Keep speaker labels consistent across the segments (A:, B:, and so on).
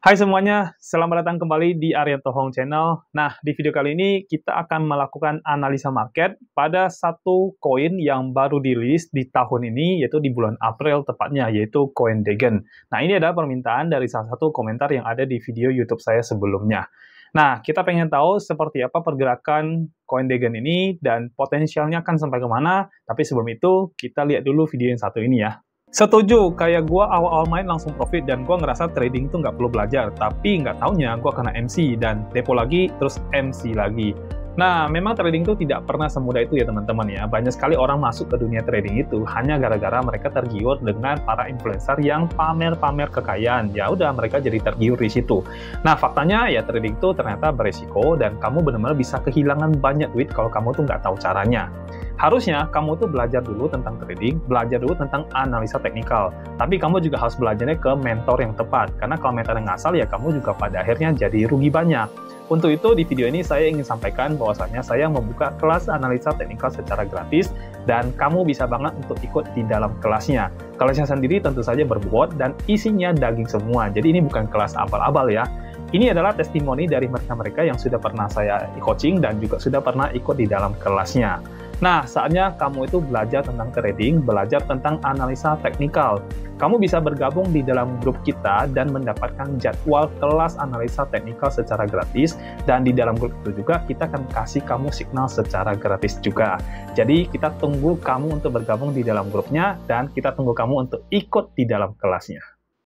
A: Hai semuanya, selamat datang kembali di Arianto Hong Channel. Nah, di video kali ini kita akan melakukan analisa market pada satu koin yang baru dirilis di tahun ini, yaitu di bulan April tepatnya, yaitu koin Degen. Nah, ini adalah permintaan dari salah satu komentar yang ada di video YouTube saya sebelumnya. Nah, kita pengen tahu seperti apa pergerakan koin Degen ini dan potensialnya akan sampai kemana. Tapi sebelum itu, kita lihat dulu video yang satu ini ya. Setuju, kayak gue awal-awal main langsung profit dan gue ngerasa trading tuh nggak perlu belajar, tapi nggak taunya gue kena MC dan depo lagi, terus MC lagi. Nah, memang trading tuh tidak pernah semudah itu ya teman-teman ya. Banyak sekali orang masuk ke dunia trading itu hanya gara-gara mereka tergiur dengan para influencer yang pamer-pamer kekayaan. Ya udah, mereka jadi tergiur di situ. Nah, faktanya ya trading tuh ternyata beresiko dan kamu benar-benar bisa kehilangan banyak duit kalau kamu tuh nggak tahu caranya. Harusnya kamu tuh belajar dulu tentang trading, belajar dulu tentang analisa teknikal. Tapi kamu juga harus belajarnya ke mentor yang tepat. Karena kalau mentor yang ngasal ya kamu juga pada akhirnya jadi rugi banyak. Untuk itu di video ini saya ingin sampaikan bahwasanya saya membuka kelas analisa teknikal secara gratis dan kamu bisa banget untuk ikut di dalam kelasnya. Kelasnya sendiri tentu saja berbobot dan isinya daging semua. Jadi ini bukan kelas abal-abal ya. Ini adalah testimoni dari mereka-mereka yang sudah pernah saya coaching dan juga sudah pernah ikut di dalam kelasnya. Nah, saatnya kamu itu belajar tentang trading, belajar tentang analisa teknikal. Kamu bisa bergabung di dalam grup kita dan mendapatkan jadwal kelas analisa teknikal secara gratis. Dan di dalam grup itu juga kita akan kasih kamu signal secara gratis juga. Jadi kita tunggu kamu untuk bergabung di dalam grupnya dan kita tunggu kamu untuk ikut di dalam kelasnya.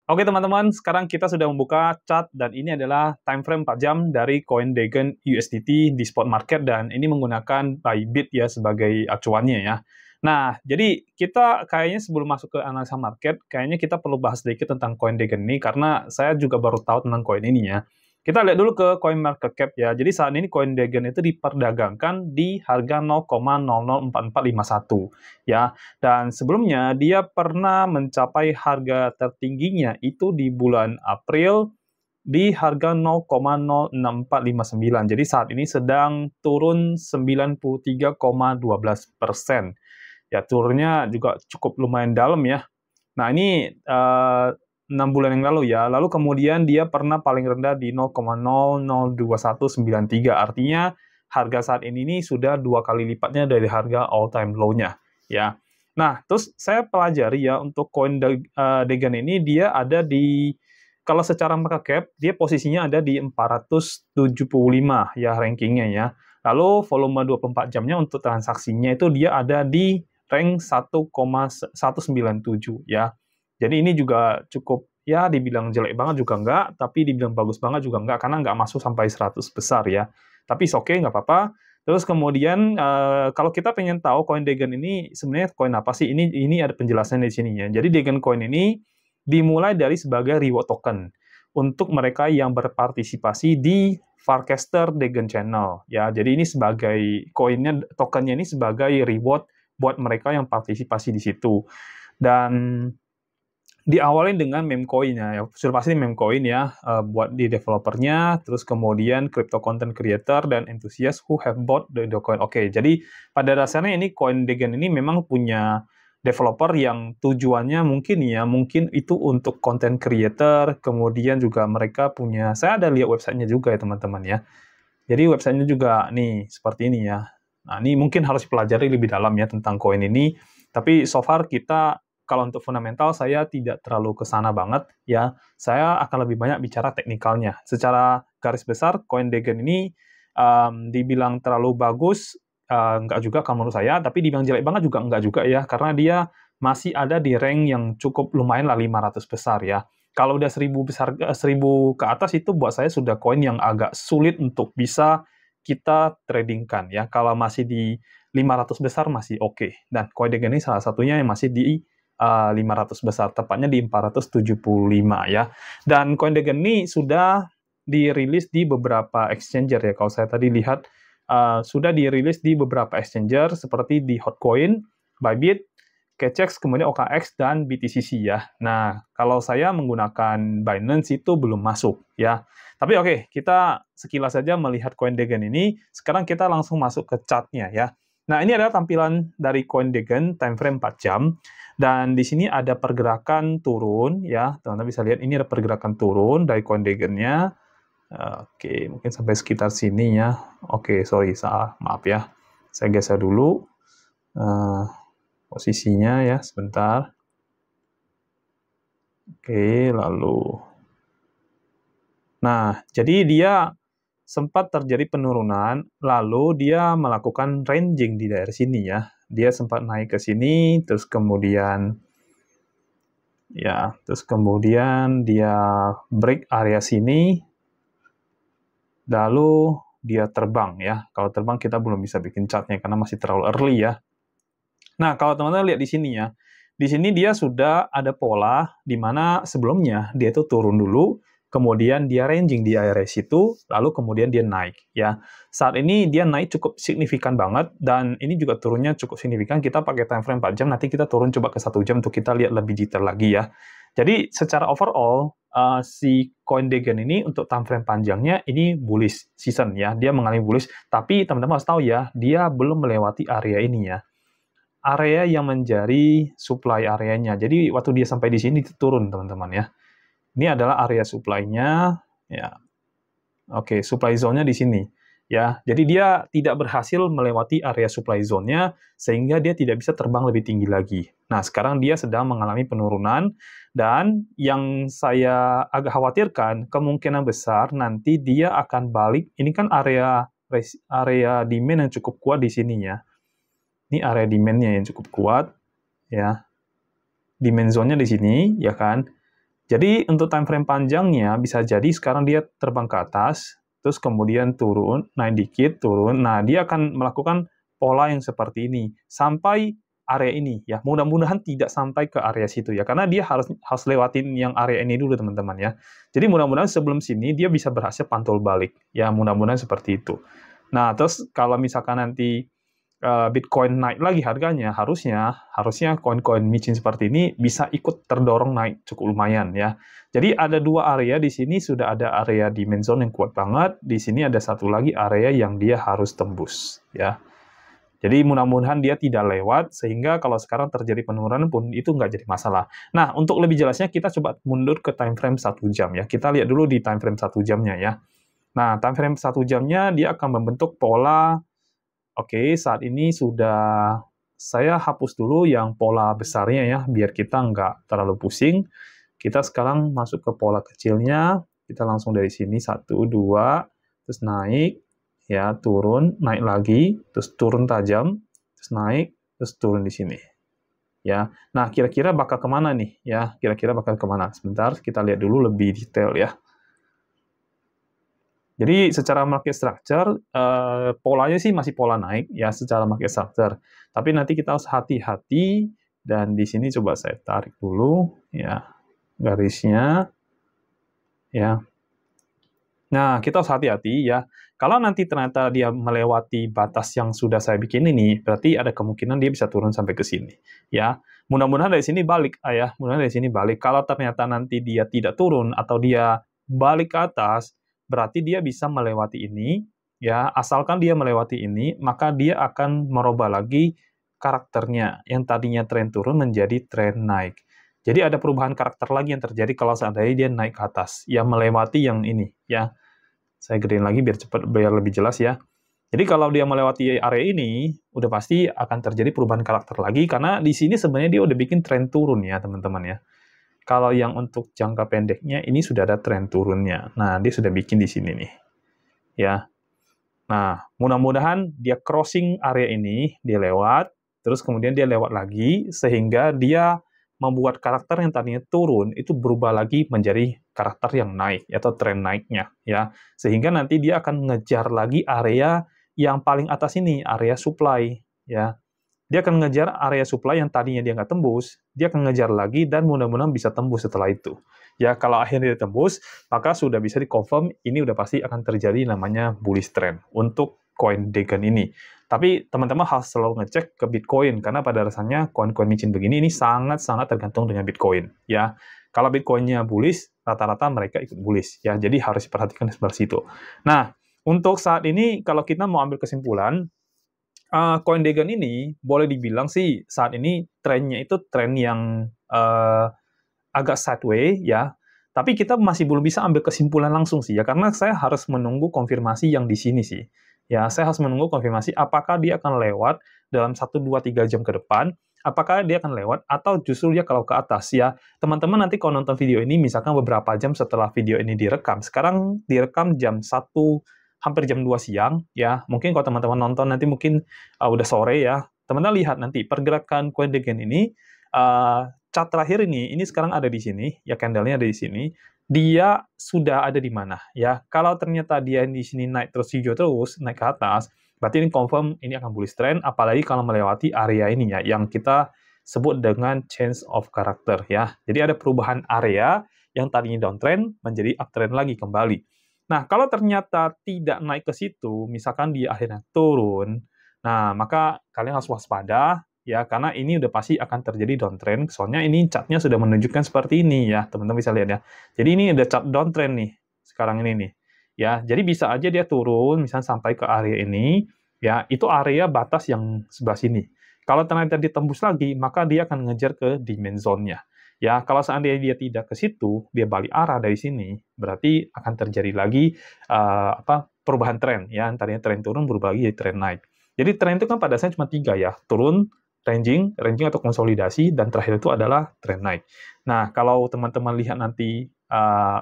A: Oke teman-teman, sekarang kita sudah membuka chart dan ini adalah time frame 4 jam dari koin Degen USDT di spot market dan ini menggunakan Bybit ya sebagai acuannya ya. Nah, jadi kita kayaknya sebelum masuk ke analisa market, kayaknya kita perlu bahas sedikit tentang koin Degen ini karena saya juga baru tahu tentang koin ini ya. Kita lihat dulu ke coin market cap ya. Jadi saat ini koin Degen itu diperdagangkan di harga 0,004451 ya. Dan sebelumnya dia pernah mencapai harga tertingginya itu di bulan April di harga 0,06459. Jadi saat ini sedang turun 93,12%. Ya, turunnya juga cukup lumayan dalam ya. Nah, ini 6 bulan yang lalu ya. Lalu kemudian dia pernah paling rendah di 0,002193. Artinya harga saat ini sudah 2 kali lipatnya dari harga all time low-nya ya. Nah, terus saya pelajari ya untuk koin Degen ini dia ada di kalau secara market cap dia posisinya ada di 475 ya rankingnya ya. Lalu volume 24 jamnya untuk transaksinya itu dia ada di rank 1,197 ya. Jadi ini juga cukup, ya dibilang jelek banget juga enggak, tapi dibilang bagus banget juga enggak, karena enggak masuk sampai 100 besar ya. Tapi oke, nggak apa-apa. Terus kemudian, kalau kita pengen tahu koin Degen ini sebenarnya koin apa sih? Ini ada penjelasan di sini ya. Jadi Degen coin ini dimulai dari sebagai reward token untuk mereka yang berpartisipasi di Farcaster Degen Channel ya. Jadi ini sebagai koinnya, tokennya ini sebagai reward buat mereka yang partisipasi di situ. Dan diawali dengan meme coin ya, sudah pasti meme coin ya, buat di developernya, terus kemudian crypto content creator dan enthusiast who have bought the coin. Oke, jadi pada dasarnya ini koin Degen ini memang punya developer yang tujuannya mungkin itu untuk content creator, kemudian juga mereka punya, saya ada lihat websitenya juga ya teman-teman ya. Jadi websitenya juga nih seperti ini ya. Nah, ini mungkin harus pelajari lebih dalam ya tentang koin ini. Tapi so far kita, kalau untuk fundamental saya tidak terlalu ke sana banget ya. Saya akan lebih banyak bicara teknikalnya. Secara garis besar koin Degen ini dibilang terlalu bagus, enggak juga kalau menurut saya, tapi dibilang jelek banget juga enggak juga ya, karena dia masih ada di rank yang cukup lumayan lah 500 besar ya. Kalau udah 1000 besar, 1000 ke atas itu buat saya sudah koin yang agak sulit untuk bisa kita tradingkan ya. Kalau masih di 500 besar masih oke. Dan koin Degen ini salah satunya yang masih di 500 besar, tepatnya di 475 ya. Dan koin Degen ini sudah dirilis di beberapa exchanger ya. Kalau saya tadi lihat sudah dirilis di beberapa exchanger seperti di Hotcoin, Bybit, Kecex, kemudian OKX dan BTCC ya. Nah, kalau saya menggunakan Binance itu belum masuk ya. Tapi oke, kita sekilas saja melihat koin Degen ini. Sekarang kita langsung masuk ke chartnya ya. Nah, ini adalah tampilan dari CoinDegen time frame 4 jam. Dan di sini ada pergerakan turun, ya. Teman-teman bisa lihat ini ada pergerakan turun dari CoinDegen-nya. Oke, mungkin sampai sekitar sini ya. Oke, sorry, salah. Maaf ya. Saya geser dulu posisinya ya, sebentar. Oke, lalu. Nah, jadi dia sempat terjadi penurunan, lalu dia melakukan ranging di daerah sini ya. Dia sempat naik ke sini, terus kemudian dia break area sini, lalu dia terbang ya. Kalau terbang kita belum bisa bikin chartnya karena masih terlalu early ya. Nah, kalau teman-teman lihat di sini ya, di sini dia sudah ada pola di mana sebelumnya dia itu turun dulu, kemudian dia ranging di area situ, lalu kemudian dia naik ya. Saat ini dia naik cukup signifikan banget, dan ini juga turunnya cukup signifikan. Kita pakai time frame 4 jam, nanti kita turun coba ke 1 jam untuk kita lihat lebih detail lagi ya. Jadi secara overall, si CoinDegen ini untuk time frame panjangnya ini bullish season ya, dia mengalami bullish, tapi teman-teman harus tahu ya, dia belum melewati area ini ya. Area yang menjadi supply areanya. Jadi waktu dia sampai di sini turun teman-teman ya. Ini adalah area supply-nya ya. Oke, supply zone-nya di sini ya. Jadi dia tidak berhasil melewati area supply zone-nya sehingga dia tidak bisa terbang lebih tinggi lagi. Nah, sekarang dia sedang mengalami penurunan, dan yang saya agak khawatirkan kemungkinan besar nanti dia akan balik. Ini kan area demand yang cukup kuat di sini ya. Ini area demand-nya yang cukup kuat, ya. Demand zone-nya di sini, ya kan. Jadi, untuk time frame panjangnya, bisa jadi sekarang dia terbang ke atas, terus kemudian turun, naik dikit, turun. Nah, dia akan melakukan pola yang seperti ini, sampai area ini, ya. Mudah-mudahan tidak sampai ke area situ, ya. Karena dia harus lewatin yang area ini dulu, teman-teman, ya. Jadi, mudah-mudahan sebelum sini, dia bisa berhasil pantul balik. Ya, mudah-mudahan seperti itu. Nah, terus kalau misalkan nanti Bitcoin naik lagi harganya, harusnya koin-koin micin seperti ini bisa ikut terdorong naik cukup lumayan ya. Jadi ada dua area di sini, sudah ada area demand zone yang kuat banget, di sini ada satu lagi area yang dia harus tembus ya. Jadi mudah-mudahan dia tidak lewat, sehingga kalau sekarang terjadi penurunan pun itu nggak jadi masalah. Nah, untuk lebih jelasnya kita coba mundur ke time frame 1 jam ya. Kita lihat dulu di time frame 1 jamnya ya. Nah, time frame 1 jamnya dia akan membentuk pola. Oke, saat ini sudah saya hapus dulu yang pola besarnya ya, biar kita nggak terlalu pusing. Kita sekarang masuk ke pola kecilnya, kita langsung dari sini 1, 2, terus naik, ya turun, naik lagi, terus turun tajam, terus naik, terus turun di sini. Ya, nah kira-kira bakal kemana nih? Ya, kira-kira bakal kemana? Sebentar, kita lihat dulu lebih detail ya. Jadi secara market structure, polanya sih masih pola naik ya secara market structure. Tapi nanti kita harus hati-hati, dan di sini coba saya tarik dulu ya garisnya ya. Nah, kita harus hati-hati ya. Kalau nanti ternyata dia melewati batas yang sudah saya bikin ini, berarti ada kemungkinan dia bisa turun sampai ke sini ya. Mudah-mudahan dari sini balik ya. Mudah-mudahan dari sini balik. Kalau ternyata nanti dia tidak turun atau dia balik ke atas, berarti dia bisa melewati ini, ya. Asalkan dia melewati ini, maka dia akan merubah lagi karakternya. Yang tadinya tren turun menjadi tren naik. Jadi ada perubahan karakter lagi yang terjadi kalau seandainya dia naik ke atas, ya melewati yang ini, ya. Saya gedein lagi biar lebih jelas ya. Jadi kalau dia melewati area ini, udah pasti akan terjadi perubahan karakter lagi, karena di sini sebenarnya dia udah bikin tren turun ya, teman-teman ya. Kalau yang untuk jangka pendeknya, ini sudah ada tren turunnya. Nah, dia sudah bikin di sini nih. Ya. Nah, mudah-mudahan dia crossing area ini, dia lewat, terus kemudian dia lewat lagi, sehingga dia membuat karakter yang tadinya turun, itu berubah lagi menjadi karakter yang naik, atau tren naiknya. Ya. Sehingga nanti dia akan ngejar lagi area yang paling atas ini, area supply. Ya. Dia akan ngejar area supply yang tadinya dia nggak tembus, dia akan ngejar lagi, dan mudah-mudahan bisa tembus setelah itu. Ya, kalau akhirnya dia tembus, maka sudah bisa di-confirm, ini udah pasti akan terjadi namanya bullish trend untuk CoinDegen ini. Tapi teman-teman harus selalu ngecek ke Bitcoin, karena pada dasarnya koin-koin micin begini ini sangat-sangat tergantung dengan Bitcoin. Ya, kalau Bitcoin-nya bullish, rata-rata mereka ikut bullish. Ya, jadi harus diperhatikan seperti itu. Nah, untuk saat ini, kalau kita mau ambil kesimpulan, CoinDegan ini boleh dibilang sih saat ini trennya itu tren yang agak sideways ya. Tapi kita masih belum bisa ambil kesimpulan langsung sih ya, karena saya harus menunggu konfirmasi yang di sini sih. Ya, saya harus menunggu konfirmasi apakah dia akan lewat dalam 1, 2, 3 jam ke depan, apakah dia akan lewat, atau justru dia kalau ke atas ya. Teman-teman nanti kalau nonton video ini, misalkan beberapa jam setelah video ini direkam, sekarang direkam jam 1, hampir jam 2 siang, ya. Mungkin kalau teman-teman nonton nanti mungkin udah sore ya. Teman-teman lihat nanti pergerakan CoinDegan ini, chart terakhir ini sekarang ada di sini, ya candle-nya ada di sini, dia sudah ada di mana, ya. Kalau ternyata dia di sini naik terus, hijau terus, naik ke atas, berarti ini confirm ini akan bullish trend, apalagi kalau melewati area ini ya, yang kita sebut dengan change of character, ya. Jadi ada perubahan area yang tadinya downtrend menjadi uptrend lagi kembali. Nah, kalau ternyata tidak naik ke situ, misalkan dia akhirnya turun, nah maka kalian harus waspada, ya, karena ini udah pasti akan terjadi downtrend, soalnya ini chart-nya sudah menunjukkan seperti ini ya, teman-teman bisa lihat ya. Jadi ini ada chart downtrend nih, sekarang ini nih. Ya, jadi bisa aja dia turun, misalnya sampai ke area ini, ya, itu area batas yang sebelah sini. Kalau ternyata ditembus lagi, maka dia akan ngejar ke demand zone-nya. Ya, kalau seandainya dia tidak ke situ, dia balik arah dari sini, berarti akan terjadi lagi perubahan tren, ya, tadinya tren turun berubah lagi jadi tren naik. Jadi tren itu kan pada dasarnya cuma 3 ya, turun, ranging atau konsolidasi, dan terakhir itu adalah tren naik. Nah, kalau teman-teman lihat nanti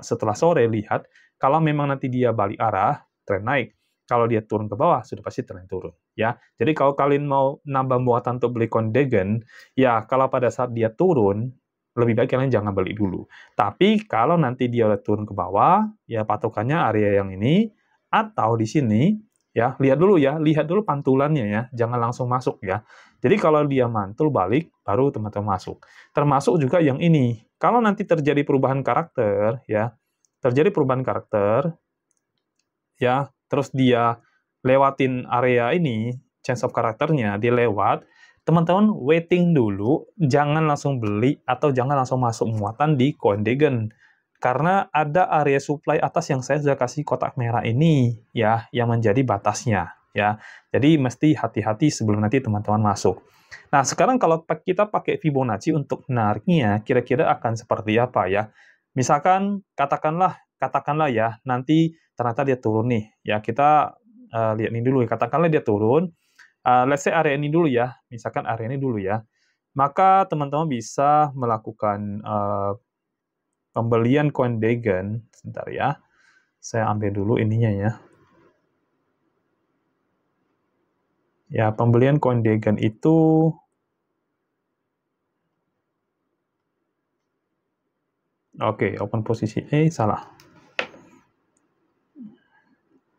A: setelah sore, lihat, kalau memang nanti dia balik arah, tren naik. Kalau dia turun ke bawah, sudah pasti tren turun. Ya, jadi kalau kalian mau nambah muatan untuk beli CoinDegan, ya kalau pada saat dia turun, lebih baik kalian jangan beli dulu. Tapi kalau nanti dia turun ke bawah, ya patokannya area yang ini, atau di sini, ya lihat dulu pantulannya ya, jangan langsung masuk ya. Jadi kalau dia mantul balik, baru teman-teman masuk. Termasuk juga yang ini, kalau nanti terjadi perubahan karakter ya, ya, terus dia lewatin area ini, change of karakternya, dia lewat, teman-teman waiting dulu, jangan langsung beli atau jangan langsung masuk muatan di CoinDegan. Karena ada area supply atas yang saya sudah kasih kotak merah ini, ya, yang menjadi batasnya, ya. Jadi mesti hati-hati sebelum nanti teman-teman masuk. Nah, sekarang kalau kita pakai Fibonacci untuk nariknya, kira-kira akan seperti apa ya? Misalkan, katakanlah ya, nanti ternyata dia turun nih, ya kita lihat ini dulu ya, katakanlah dia turun, let's say area ini dulu ya, misalkan area ini dulu ya, maka teman-teman bisa melakukan pembelian CoinDegan, sebentar ya, saya ambil dulu ininya ya. Ya, pembelian CoinDegan itu, oke, open posisi, salah.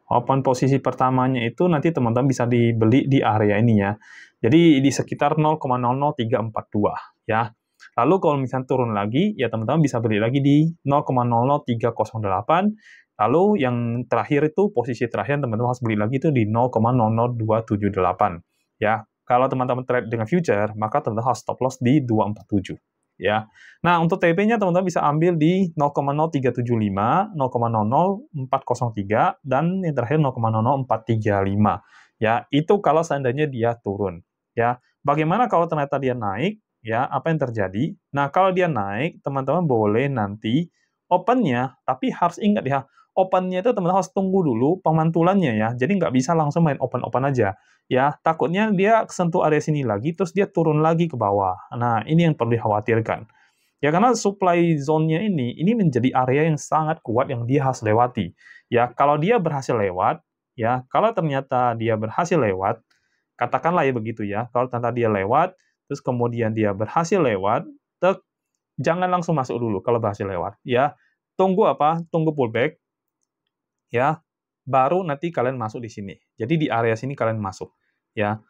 A: Open posisi pertamanya itu nanti teman-teman bisa dibeli di area ini ya. Jadi di sekitar 0,00342 ya. Lalu kalau misalnya turun lagi, ya teman-teman bisa beli lagi di 0,00308. Lalu yang terakhir itu, posisi terakhir teman-teman harus beli lagi itu di 0,00278. Ya, kalau teman-teman trade dengan future, maka teman-teman harus stop loss di 247. Ya. Nah, untuk TP-nya teman-teman bisa ambil di 0,0375, 0,00403, dan yang terakhir 0,00435. Ya, itu kalau seandainya dia turun. Ya, bagaimana kalau ternyata dia naik? Ya, apa yang terjadi? Nah, kalau dia naik, teman-teman boleh nanti open-nya, tapi harus ingat ya, open-nya itu teman-teman harus tunggu dulu pemantulannya ya. Jadi nggak bisa langsung main open-open aja. Ya, takutnya dia sentuh area sini lagi, terus dia turun lagi ke bawah. Nah, ini yang perlu dikhawatirkan. Ya, karena supply zone-nya ini menjadi area yang sangat kuat yang dia harus lewati. Ya, kalau dia berhasil lewat, ya, kalau ternyata dia berhasil lewat, katakanlah ya begitu ya, kalau ternyata dia lewat, terus kemudian dia berhasil lewat, jangan langsung masuk dulu kalau berhasil lewat. Ya, tunggu apa? Tunggu pullback, ya, baru nanti kalian masuk di sini. Jadi di area sini kalian masuk, ya.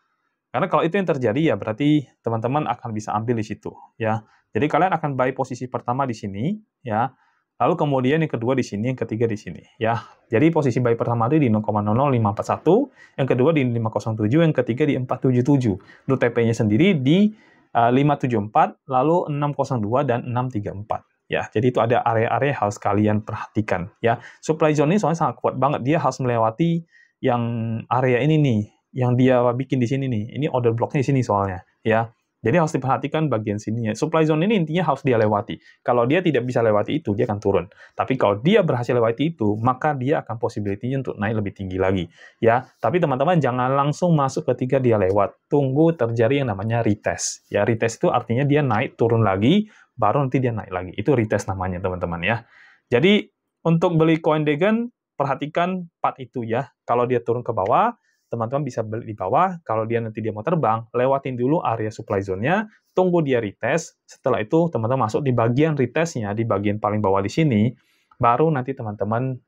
A: Karena kalau itu yang terjadi ya berarti teman-teman akan bisa ambil di situ, ya. Jadi kalian akan buy posisi pertama di sini, ya. Lalu kemudian yang kedua di sini, yang ketiga di sini, ya. Jadi posisi buy pertama itu di 0,00541, yang kedua di 507, yang ketiga di 477. Untuk TP-nya sendiri di 574, lalu 602 dan 634. Ya, jadi itu ada area-area yang harus kalian perhatikan ya. Supply zone ini soalnya sangat kuat banget, dia harus melewati yang area ini nih, yang dia bikin di sini nih. Ini order blocknya di sini soalnya, ya. Jadi harus diperhatikan bagian sininya. Supply zone ini intinya harus dia lewati. Kalau dia tidak bisa lewati itu, dia akan turun. Tapi kalau dia berhasil lewati itu, maka dia akan possibility-nya untuk naik lebih tinggi lagi. Ya, tapi teman-teman jangan langsung masuk ketika dia lewat. Tunggu terjadi yang namanya retest. Ya, retest itu artinya dia naik turun lagi, baru nanti dia naik lagi. Itu retest namanya, teman-teman ya. Jadi, untuk beli CoinDegen, perhatikan part itu ya. Kalau dia turun ke bawah, teman-teman bisa beli di bawah. Kalau dia nanti dia mau terbang, lewatin dulu area supply zone-nya, tunggu dia retest. Setelah itu, teman-teman masuk di bagian retest-nya, di bagian paling bawah di sini, baru nanti teman-teman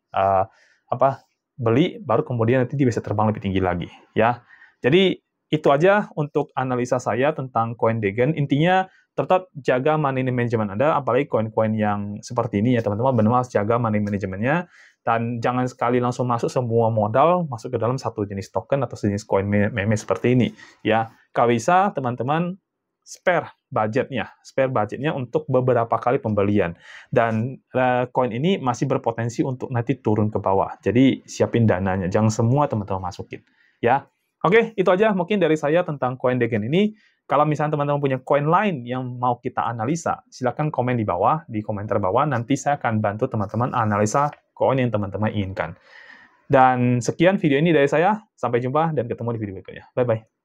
A: beli, baru kemudian nanti dia bisa terbang lebih tinggi lagi. Ya, jadi itu aja untuk analisa saya tentang CoinDegen. Intinya, tetap jaga money management Anda, apalagi koin-koin yang seperti ini ya teman-teman, benar-benar harus jaga money manajemennya, dan jangan sekali langsung masuk semua modal masuk ke dalam satu jenis token atau jenis koin meme seperti ini ya. Kalau bisa teman-teman spare budgetnya untuk beberapa kali pembelian, dan koin ini masih berpotensi untuk nanti turun ke bawah, jadi siapin dananya, jangan semua teman-teman masukin ya. Oke, itu aja mungkin dari saya tentang CoinDegen ini. Kalau misalnya teman-teman punya koin lain yang mau kita analisa, silakan komen di bawah, di komentar bawah, nanti saya akan bantu teman-teman analisa koin yang teman-teman inginkan. Dan sekian video ini dari saya, sampai jumpa dan ketemu di video berikutnya. Bye-bye.